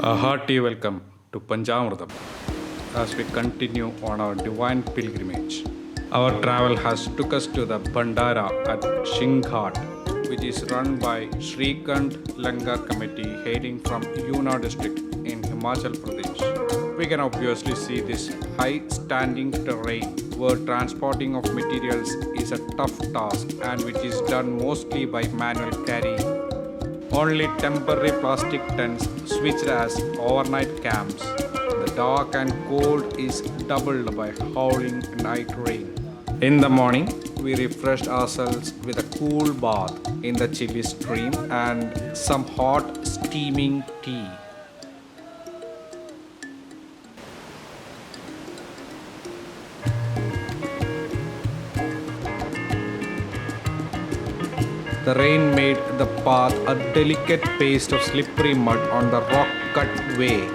A hearty welcome to Panjamrutam as we continue on our divine pilgrimage. Our travel has took us to the Bandara at Kallighat, which is run by Shrikant Langar Committee hailing from Yuna district in Himachal Pradesh. We can obviously see this high-standing terrain where transporting of materials is a tough task and which is done mostly by manual carrying. Only temporary plastic tents switched as overnight camps. The dark and cold is doubled by howling night rain. In the morning, we refreshed ourselves with a cool bath in the chilly stream and some hot steaming tea. The rain made the path a delicate paste of slippery mud on the rock-cut way.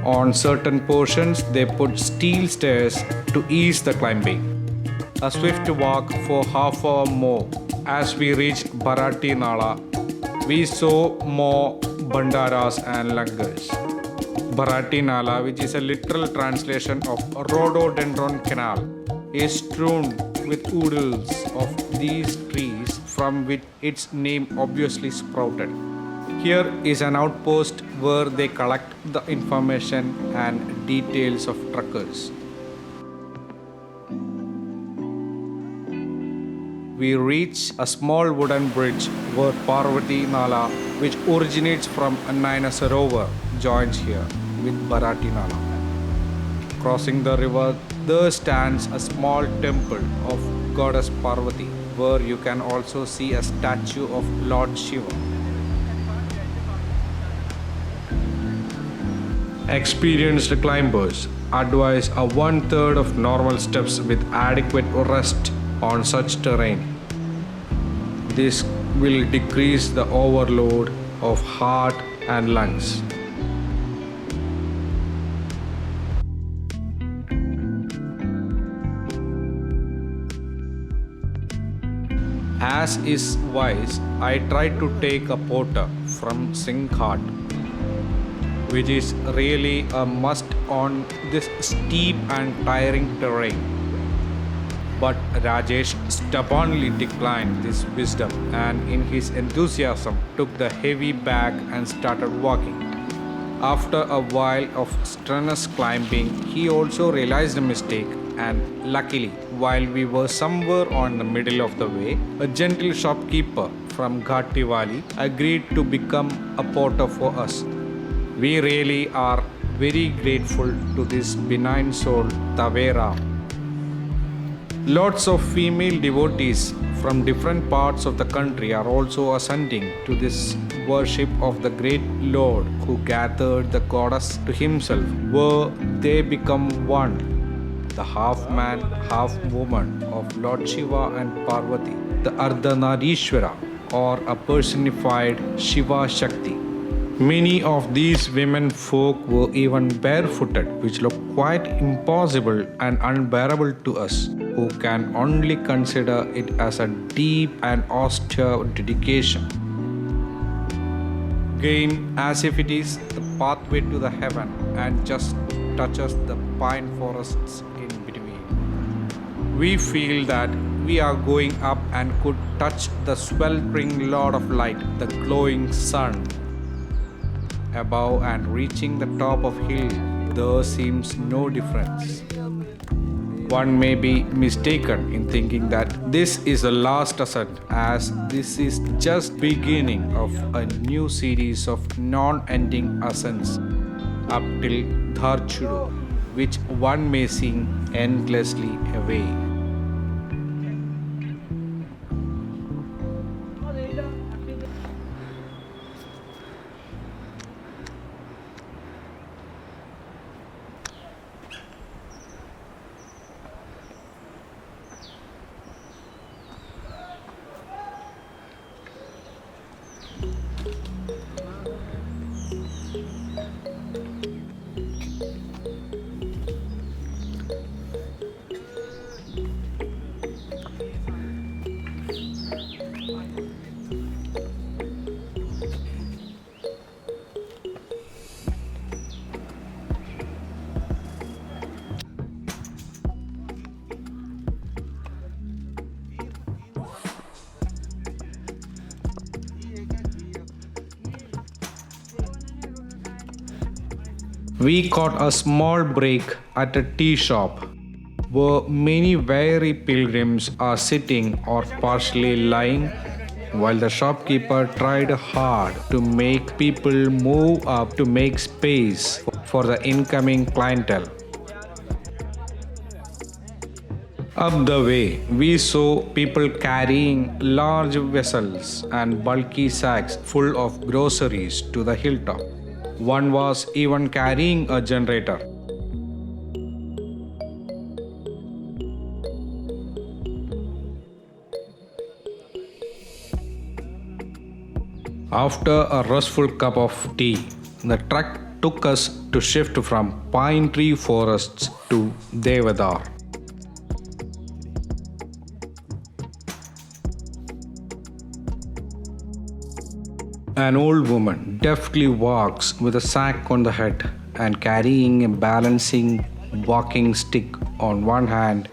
On certain portions, they put steel stairs to ease the climbing. A swift walk for half hour more. As we reached Parvati Nala, we saw more bandaras and langars. Parvati Nala, which is a literal translation of rhododendron canal, is strewn with oodles of these trees from which its name obviously sprouted. Here is an outpost where they collect the information and details of truckers. We reach a small wooden bridge where Parvati Nala, which originates from Naina Sarovar, joins here with Parvati Nala. Crossing the river, there stands a small temple of Goddess Parvati, where you can also see a statue of Lord Shiva. Experienced climbers advise a 1/3 of normal steps with adequate rest on such terrain. This will decrease the overload of heart and lungs. As is wise, I tried to take a porter from Kallighat, which is really a must on this steep and tiring terrain. But Rajesh stubbornly declined this wisdom and in his enthusiasm took the heavy bag and started walking. After a while of strenuous climbing, he also realized a mistake and luckily, while we were somewhere on the middle of the way, a gentle shopkeeper from Ghati Valley agreed to become a porter for us. We really are very grateful to this benign soul, Tavera. Lots of female devotees from different parts of the country are also ascending to this worship of the great Lord who gathered the goddess to himself, where they become one, the half man, half woman of Lord Shiva and Parvati, the Ardhanarishwara, or a personified Shiva Shakti. Many of these women folk were even barefooted, which looked quite impossible and unbearable to us, who can only consider it as a deep and austere dedication. Again, as if it is the pathway to the heaven and just touches the pine forests in between. We feel that we are going up and could touch the sweltering Lord of Light, the glowing sun. Above and reaching the top of hill, there seems no difference. One may be mistaken in thinking that this is the last ascent, as this is just beginning of a new series of non-ending ascents up till Dharmadu, which one may sing endlessly away. We caught a small break at a tea shop where many weary pilgrims are sitting or partially lying while the shopkeeper tried hard to make people move up to make space for the incoming clientele. Up the way, we saw people carrying large vessels and bulky sacks full of groceries to the hilltop. One was even carrying a generator. After a restful cup of tea, the truck took us to shift from pine tree forests to Devadar. An old woman deftly walks with a sack on the head and carrying a balancing walking stick on one hand.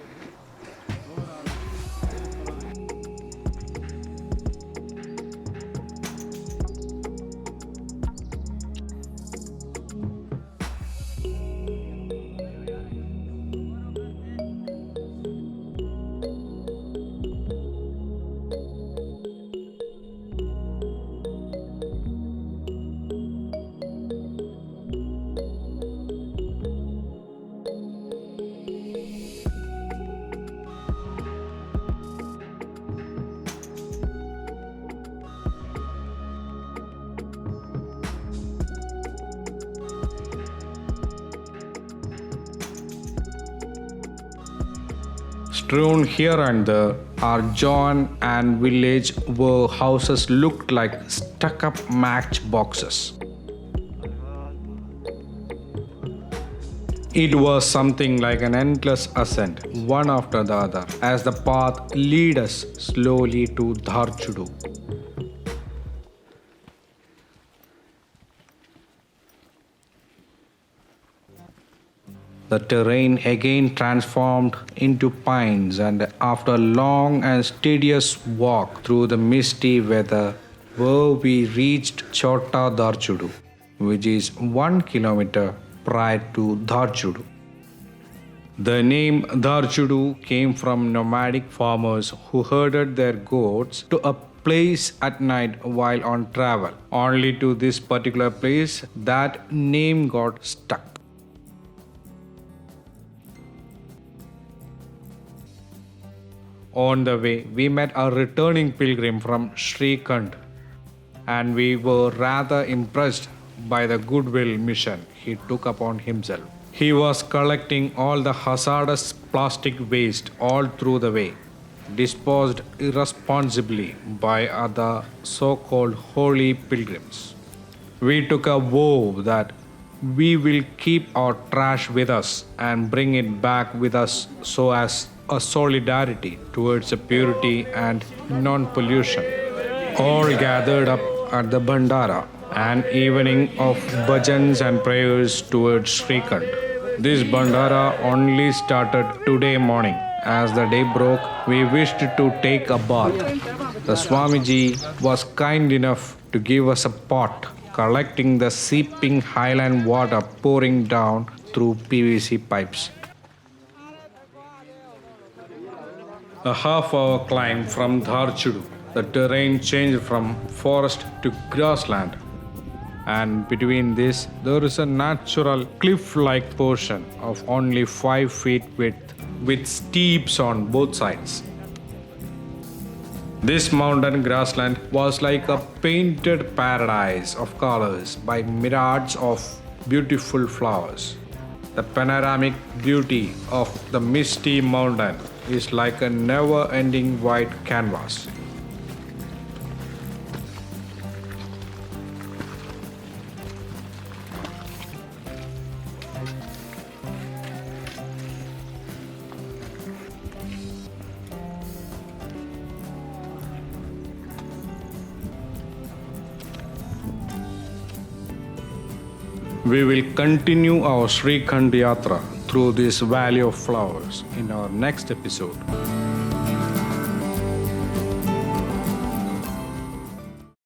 Strewn here and there are John and village where houses looked like stuck-up matchboxes. It was something like an endless ascent, one after the other, as the path led us slowly to Dharmadu. The terrain again transformed into pines, and after a long and tedious walk through the misty weather, where we reached Chota Dharmadu, which is 1 kilometer prior to Dharmadu. The name Dharmadu came from nomadic farmers who herded their goats to a place at night while on travel. Only to this particular place that name got stuck. On the way, we met a returning pilgrim from Srikhand, and we were rather impressed by the goodwill mission he took upon himself. He was collecting all the hazardous plastic waste all through the way, disposed irresponsibly by other so-called holy pilgrims. We took a vow that we will keep our trash with us and bring it back with us so as a solidarity towards a purity and non-pollution. All gathered up at the Bandara, an evening of bhajans and prayers towards Srikhand. This Bandara only started today morning. As the day broke, we wished to take a bath. The Swamiji was kind enough to give us a pot, collecting the seeping highland water pouring down through PVC pipes. A half-hour climb from Dharmadu. The terrain changed from forest to grassland. And between this, there is a natural cliff-like portion of only 5 feet width with steeps on both sides. This mountain grassland was like a painted paradise of colors by myriads of beautiful flowers. The panoramic beauty of the misty mountain is like a never-ending white canvas. We will continue our Srikhand Yatra through this valley of flowers in our next episode.